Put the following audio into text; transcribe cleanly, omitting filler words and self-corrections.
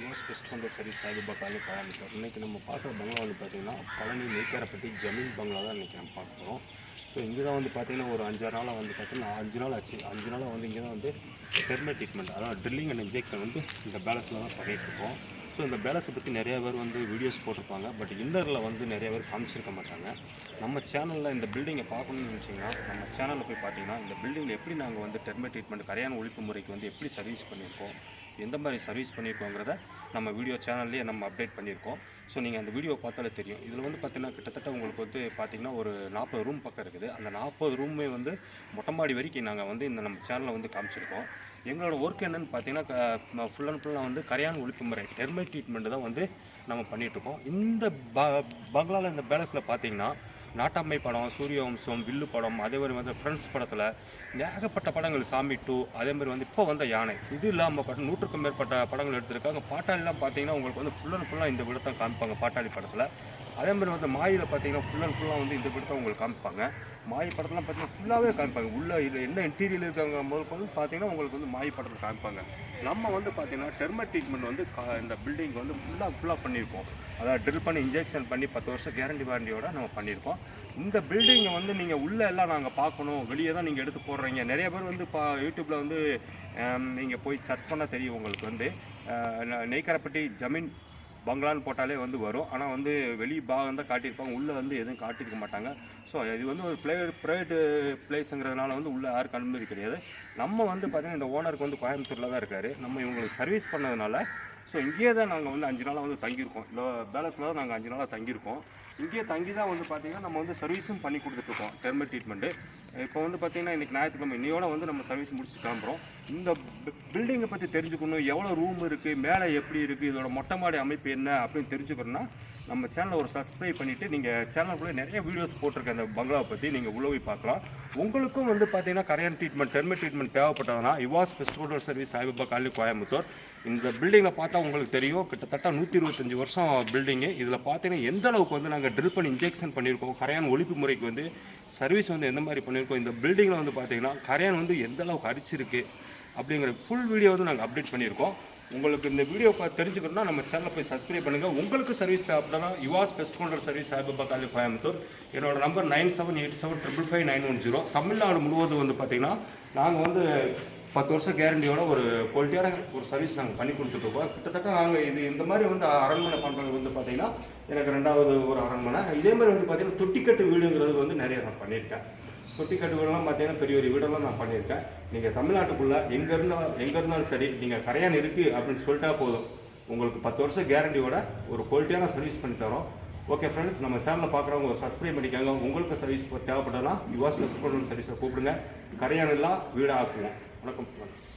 US best ஃபண்டர் service Saibaba காலையில் பராமரிப்பார். இன்றைக்கி நம்ம பார்க்குற பங்களா வந்து பார்த்திங்கன்னா பழனி நெய்க்காரப்பட்டி ஜமீன் பங்களா தான் இன்றைக்கி நம்ம பார்க்க போகிறோம். ஸோ இங்கே தான் வந்து பார்த்திங்கன்னா ஒரு 5-6 நாளாக வந்து பார்த்திங்கன்னா 5 நாள் ஆச்சு. 5 நாளாக வந்து இங்கே தான் வந்து தெர்மல் ட்ரீட்மெண்ட், அதாவது ட்ரில்லிங் அண்ட் இன்ஜெக்ஷன் வந்து இந்த பேலஸில் தான் பண்ணிகிட்ருக்கோம். ஸோ இந்த பேலஸை பற்றி நிறைய பேர் வந்து வீடியோஸ் போட்டிருப்பாங்க, பட் இன்னரில் வந்து நிறைய பேர் காமிச்சிருக்க மாட்டாங்க. நம்ம சேனலில் இந்த பில்டிங்கை பார்க்கணும்னு நினச்சிங்கன்னா நம்ம சேனலில் போய் பார்த்தீங்கன்னா இந்த பில்டிங்கில் எப்படி நாங்கள் வந்து தெர்மல் ட்ரீட்மெண்ட் கரையான் ஒழிப்பு முறைக்கு வந்து எப்படி சர்வீஸ் பண்ணியிருக்கோம், எந்த மாதிரி சர்வீஸ் பண்ணியிருக்கோங்கிறத நம்ம வீடியோ சேனல்லேயே நம்ம அப்டேட் பண்ணியிருக்கோம். ஸோ நீங்கள் அந்த வீடியோ பார்த்தாலே தெரியும். இதில் வந்து பார்த்திங்கன்னா கிட்டத்தட்ட உங்களுக்கு வந்து பார்த்திங்கன்னா ஒரு 40 ரூம் பக்கம் இருக்குது. அந்த 40 ரூமே வந்து மொட்டை மாடி வரைக்கும் நாங்கள் வந்து இந்த நம்ம சேனலில் வந்து காமிச்சிருக்கோம். எங்களோட ஒர்க் என்னென்னு பார்த்தீங்கன்னா ஃபுல் அண்ட் ஃபுல்லாக வந்து கரையான் ஒழிப்பு முறை தெர்மல் ட்ரீட்மெண்ட் தான் வந்து நம்ம பண்ணிகிட்ருக்கோம். இந்த பங்களாவில் இந்த பேலஸில் பார்த்தீங்கன்னா நாட்டாமை படம், சூரிய வம்சம், வில்லு படம், அதே மாதிரி வந்து ஃப்ரெண்ட்ஸ் படத்தில் ஏகப்பட்ட படங்கள், சாமி 2, அதே மாதிரி வந்து இப்போ வந்த யானை, இது இல்லாமல் 100க்கும் மேற்பட்ட படங்கள் எடுத்திருக்காங்க. பாட்டாளிலாம் பார்த்தீங்கன்னா உங்களுக்கு வந்து ஃபுல் அண்ட் ஃபுல்லாக இந்த விடத்தான் காமிப்பாங்க பாட்டாளி படத்தில். அதே மாதிரி வந்து மாயில் பார்த்தீங்கன்னா ஃபுல் அண்ட் ஃபுல்லாக வந்து இந்த விடத்தை உங்களுக்கு காமிப்பாங்க. மாய் படத்தெலாம் பார்த்தீங்கன்னா ஃபுல்லாகவே காமிப்பாங்க. உள்ளே இதில் என்ன இன்டீரியல் இருக்காங்க முதல் வந்து பார்த்தீங்கன்னா உங்களுக்கு வந்து மாய் படத்தில் காமிப்பாங்க. நம்ம வந்து பார்த்தீங்கன்னா தெர்மல் ட்ரீட்மெண்ட் வந்து இந்த பில்டிங் வந்து ஃபுல்லாக பண்ணியிருக்கோம். அதாவது ட்ரில் பண்ணி இன்ஜெக்ஷன் பண்ணி 10 வருஷம் கேரண்டி வாரண்டியோட நம்ம பண்ணியிருக்கோம். இந்த பில்டிங்கை வந்து நீங்கள் உள்ளே எல்லாம் நாங்கள் பார்க்கணும், வெளியே தான் நீங்கள் எடுத்து போடுறீங்க. நிறைய பேர் வந்து யூடியூப்பில் வந்து நீங்கள் போய் சர்ச் பண்ணால் தெரியும். உங்களுக்கு வந்து நெய்க்காரப்பட்டி ஜமீன் பங்களான்னு போட்டாலே வந்து வரும். ஆனால் வந்து வெளி பாகம் தான் காட்டியிருப்பாங்க, உள்ளே வந்து எதுவும் காட்டியிருக்க மாட்டாங்க. ஸோ இது வந்து ஒரு ப்ரைவேட்டு பிளேஸுங்கிறதுனால வந்து உள்ளே யாருக்கு அனுமதி கிடையாது. நம்ம வந்து பார்த்திங்கன்னா இந்த ஓனருக்கு வந்து கோயம்புத்தூரில் தான் இருக்கார். நம்ம இவங்களுக்கு சர்வீஸ் பண்ணதுனால ஸோ இங்கேயே தான் நாங்கள் வந்து 5 நாளாக வந்து தங்கியிருக்கோம். இந்த பேலஸில் தான் நாங்கள் 5 நாளாக தங்கியிருக்கோம். இங்கேயே தங்கி தான் வந்து பார்த்திங்கன்னா நம்ம வந்து சர்வீஸும் பண்ணி கொடுத்துட்ருக்கோம் தெர்மல் ட்ரீட்மெண்ட்டு. இப்போ வந்து பார்த்திங்கன்னா இன்றைக்கி ஞாயிற்றுக்கிழமை இன்னையோட வந்து நம்ம சர்வீஸ் முடிச்சுட்டு கிளம்புறோம். இந்த பில்டிங்கை பற்றி தெரிஞ்சுக்கணும், எவ்வளோ ரூம் இருக்குது, மேலே எப்படி இருக்குது, இதோட மொட்டை மாடி அமைப்பு என்ன அப்படின்னு தெரிஞ்சுக்கணுன்னா நம்ம சேனலை ஒரு சப்ஸ்கிரைப் பண்ணிவிட்டு நீங்கள் சேனலுக்குள்ளே நிறைய வீடியோஸ் போட்டிருக்க அந்த பங்களாவை பற்றி நீங்கள் உள்ள போய் பார்க்கலாம். உங்களுக்கும் வந்து பார்த்திங்கன்னா கரையான் treatment thermal treatment தேவைப்பட்டதுன்னா யுவாஸ் best ஃபண்டர் service Saibaba colony Coimbatore. இந்த பில்டிங்கில் பார்த்தா உங்களுக்கு தெரியும், கிட்டத்தட்ட 125 வருஷம் பில்டிங்கு. இதில் பார்த்தீங்கன்னா எந்த அளவுக்கு வந்து நாங்கள் ட்ரில் பண்ணி இன்ஜெக்ஷன் பண்ணியிருக்கோம், கரையான் ஒழிப்பு முறைக்கு வந்து சர்வீஸ் வந்து எந்த மாதிரி பண்ணியிருக்கோம், இந்த பில்டிங்கில் வந்து பார்த்தீங்கன்னா கரையான் வந்து எந்த அளவுக்கு அரிச்சிருக்கு அப்படிங்கிற ஃபுல் வீடியோ வந்து நாங்கள் அப்டேட் பண்ணியிருக்கோம். உங்களுக்கு இந்த வீடியோ தெரிஞ்சுக்கணும்னா நம்ம சேனலில் போய் சப்ஸ்கிரைப் பண்ணுங்கள். உங்களுக்கு service தேவைப்படுனா யுவாஸ் best ஃபண்டர் service Saibaba colony Coimbatore. என்னோட நம்பர் 9787555510. தமிழ்நாடு முழுவதும் வந்து பார்த்திங்கன்னா நாங்கள் வந்து 10 வருஷம் கேரண்டியோட ஒரு குவாலிட்டியான ஒரு சர்வீஸ் நாங்கள் பண்ணி கொடுத்துட்ருக்கோம். கிட்டத்தட்ட நாங்கள் இந்த மாதிரி வந்து அரண்மனை பண்ணுறது வந்து பார்த்திங்கன்னா எனக்கு 2வது ஒரு அரண்மனை. இதே மாதிரி வந்து பார்த்திங்கன்னா தொட்டிக்கட்டு வீடுங்கிறது வந்து நிறைய நான் பண்ணியிருக்கேன். தொட்டிக்கட்டு வீடெல்லாம் பார்த்தீங்கன்னா பெரிய பெரிய வீடெல்லாம் நான் பண்ணியிருக்கேன். நீங்கள் தமிழ்நாட்டுக்குள்ளே எங்கே இருந்தாலும் சரி, நீங்கள் கரையான் இருக்குது அப்படின்னு சொல்லிட்டா போதும், உங்களுக்கு 10 வருஷம் கேரண்டியோட ஒரு குவாலிட்டியான சர்வீஸ் பண்ணி தரோம். ஓகே ஃப்ரெண்ட்ஸ், நம்ம சேனலில் பார்க்குறவங்க சப்ஸ்கிரைப் பண்ணிக்காங்க. உங்களுக்கு சர்வீஸ் தேவைப்பட்டலாம் யுவாஸ் பெஸ்ட் ஃபண்டர் சர்வீஸை கூப்பிடுங்க. கரையான் எல்லாம் வீடாக ஆக்குவோம். வணக்கம் ஃப்ரெண்ட்ஸ்.